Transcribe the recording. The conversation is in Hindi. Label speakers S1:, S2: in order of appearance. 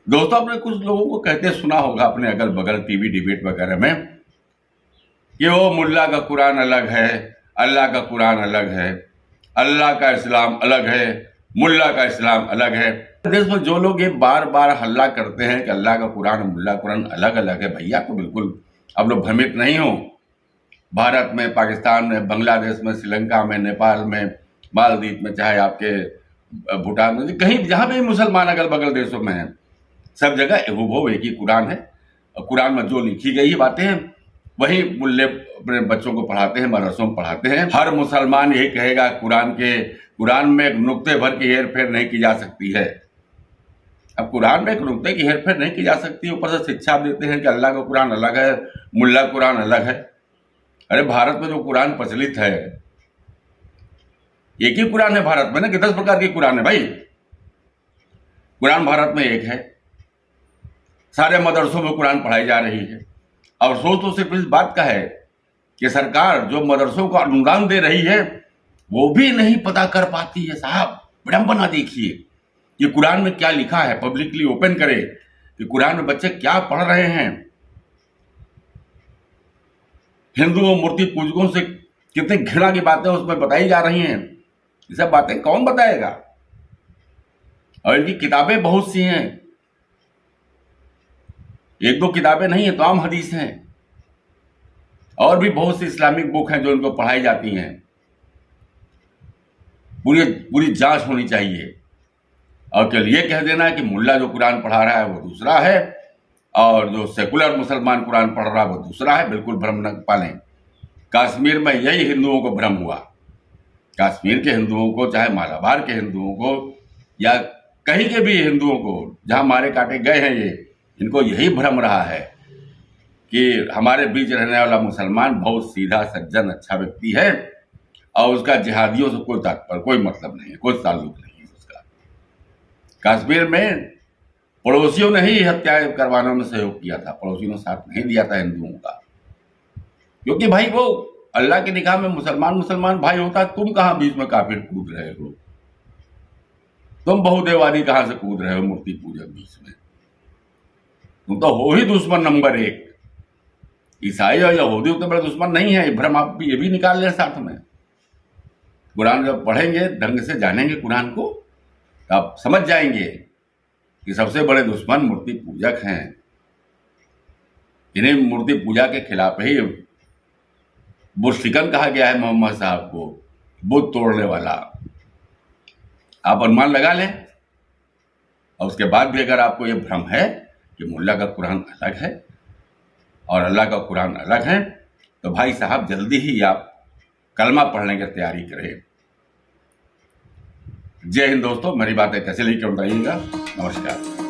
S1: दोस्तों, आपने कुछ लोगों को कहते सुना होगा अपने अगल बगल टीवी डिबेट वगैरह में कि वो मुल्ला का कुरान अलग है, अल्लाह का कुरान अलग है, अल्लाह का इस्लाम अलग है, मुल्ला का इस्लाम अलग है। देश में जो लोग ये बार बार हल्ला करते हैं कि अल्लाह का कुरान मुल्ला कुरान अलग अलग है, भैया तो बिल्कुल आप लोग भ्रमित नहीं हो। भारत में, पाकिस्तान में, बांग्लादेश में, श्रीलंका में, नेपाल में, मालदीव में, चाहे आपके भूटान में, कहीं जहां भी मुसलमान अगल बगल देशों में हैं, सब जगह हुबहू एक ही कुरान है। और कुरान में जो लिखी गई बातें हैं वही मुल्ले अपने बच्चों को पढ़ाते हैं, मदरसों में पढ़ाते हैं। हर मुसलमान यही कहेगा कुरान में एक नुक्ते भर की हेर फेर नहीं की जा सकती है। अब कुरान में एक नुक्ते की हेर फेर नहीं की जा सकती, ऊपर से शिक्षा देते हैं कि अल्लाह का कुरान अलग है, मुल्ला कुरान अलग है। अरे भारत में जो कुरान प्रचलित है, एक ही कुरान है भारत में ना, कि 10 प्रकार की कुरान है भाई। कुरान भारत में एक है, सारे मदरसों में कुरान पढ़ाई जा रही है। अफसोस तो सिर्फ इस बात का है कि सरकार जो मदरसों को अनुदान दे रही है वो भी नहीं पता कर पाती है। साहब, विडंबना देखिए कि कुरान में क्या लिखा है, पब्लिकली ओपन करे कि कुरान में बच्चे क्या पढ़ रहे हैं। हिंदुओं मूर्ति पूजकों से कितनी घृणा की बातें उसमें बताई जा रही हैं। ये सब बातें कौन बताएगा? और इनकी किताबें बहुत सी हैं, एक दो किताबें नहीं है, तमाम हदीस हैं और भी बहुत सी इस्लामिक बुक हैं जो इनको पढ़ाई जाती हैं। पूरी जांच होनी चाहिए। और केवल ये कह देना कि मुल्ला जो कुरान पढ़ा रहा है वो दूसरा है और जो सेकुलर मुसलमान कुरान पढ़ रहा है वो दूसरा है, बिल्कुल भ्रम न पालें। कश्मीर में यही हिंदुओं को भ्रम हुआ। कश्मीर के हिंदुओं को, चाहे मालाबार के हिंदुओं को या कहीं के भी हिंदुओं को जहां मारे काटे गए हैं, ये इनको यही भ्रम रहा है कि हमारे बीच रहने वाला मुसलमान बहुत सीधा, सज्जन, अच्छा व्यक्ति है और उसका जिहादियों से कोई तात्पर्य, कोई मतलब नहीं है, कोई ताल्लुक नहीं है उसका। कश्मीर में पड़ोसियों ने ही हत्या करवाने में सहयोग किया था, पड़ोसियों ने साथ नहीं दिया था हिंदुओं का, क्योंकि भाई वो अल्लाह की निगाह में मुसलमान भाई होता। तुम कहां बीच में काफिर कूद रहे हो? तुम बहुदेववादी कहां से कूद रहे हो मूर्ति पूजक बीच में? तुम तो हो ही दुश्मन नंबर 1। ईसाई और यहूदी उतने बड़े दुश्मन नहीं है, भ्रम आप ये भी निकाल लें साथ में। कुरान जब पढ़ेंगे, ढंग से जानेंगे कुरान को, तो आप समझ जाएंगे कि सबसे बड़े दुश्मन मूर्ति पूजक हैं। इन्हें मूर्ति पूजा के खिलाफ ही बुशरिकन कहा गया है मोहम्मद साहब को, बुत तोड़ने वाला। आप अनुमान लगा लें। और उसके बाद भी अगर आपको ये भ्रम है कि मुल्ला का कुरान अलग है और अल्लाह का कुरान अलग है, तो भाई साहब जल्दी ही आप कलमा पढ़ने की तैयारी करें। जय हिंद दोस्तों, मेरी बातें कैसे लगी क्यों बताइएगा। नमस्कार।